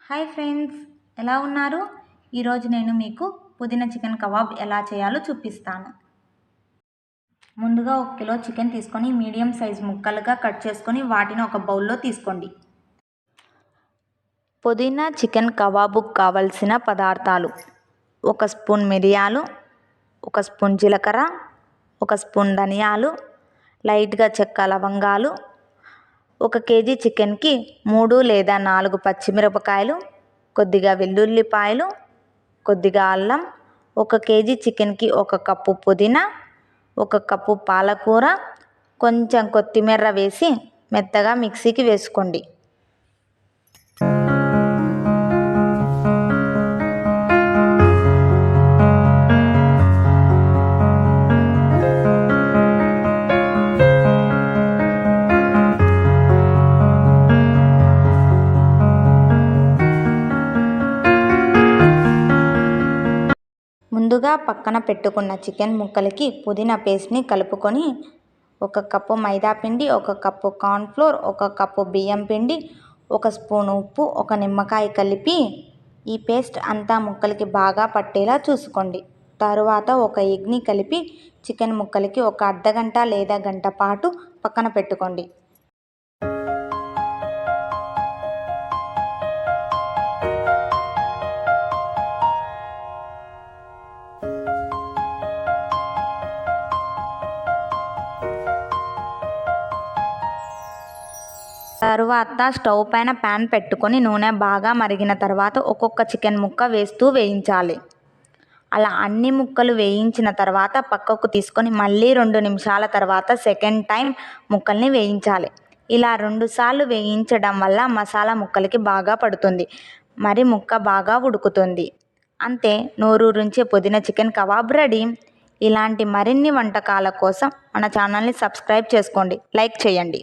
Hi friends, ఎలా ఉన్నారు? ఈరోజు నేను మీకు పుదీనా చికెన్ కబాబ్ ఎలా చేయాలో చూపిస్తాను. ముందుగా 1 కిలో చికెన్ తీసుకొని మీడియం సైజ్ ముక్కలుగా కట్ చేసుకొని వాటిని ఒక బౌల్లో తీసుకోండి. పుదీనా చికెన్ కబాబుకు కావలసిన పదార్థాలు: 1 స్పూన్ మిరియాలు, 1 స్పూన్ జీలకర్ర, 1 స్పూన్ ధనియాలు, లైట్గా చెక్క లవంగాలు, 1 కేజీ చికెన్కి 3 లేదా 4 పచ్చిమిరపకాయలు, కొద్దిగా వెల్లుల్లిపాయలు, కొద్దిగా అల్లం, 1 కేజీ చికెన్కి 1 కప్పు పుదీనా, 1 కప్పు పాలకూర, కొంచెం కొత్తిమీర వేసి మెత్తగా మిక్సీకి వేసుకోండి. ముందుగా పక్కన పెట్టుకున్న చికెన్ ముక్కలకి పుదీనా పేస్ట్ని కలుపుకొని 1 కప్పు మైదా పిండి, 1 కప్పు కార్న్ఫ్లోర్, 1 కప్పు బియ్యం పిండి, 1 స్పూన్ ఉప్పు, 1 నిమ్మకాయ కలిపి ఈ పేస్ట్ అంతా ముక్కలకి బాగా పట్టేలా చూసుకోండి. తరువాత 1 ఎగ్ని కలిపి చికెన్ ముక్కలకి 1 అర్ధగంట లేదా గంట పాటు పక్కన పెట్టుకోండి. తరువాత స్టవ్ పైన ప్యాన్ పెట్టుకొని నూనె బాగా మరిగిన తర్వాత ఒక్కొక్క చికెన్ ముక్క వేస్తూ వేయించాలి. అలా అన్ని ముక్కలు వేయించిన తర్వాత పక్కకు తీసుకొని మళ్ళీ 2 నిమిషాల తర్వాత సెకండ్ టైం ముక్కల్ని వేయించాలి. ఇలా 2 సార్లు వేయించడం వల్ల మసాలా ముక్కలకి బాగా పడుతుంది, మరి ముక్క బాగా ఉడుకుతుంది. అంతే, నోరూరించే పుదీనా చికెన్ కబాబ్ రెడీ. ఇలాంటి మరిన్ని వంటకాల కోసం మన ఛానల్ని సబ్స్క్రైబ్ చేసుకోండి, లైక్ చేయండి.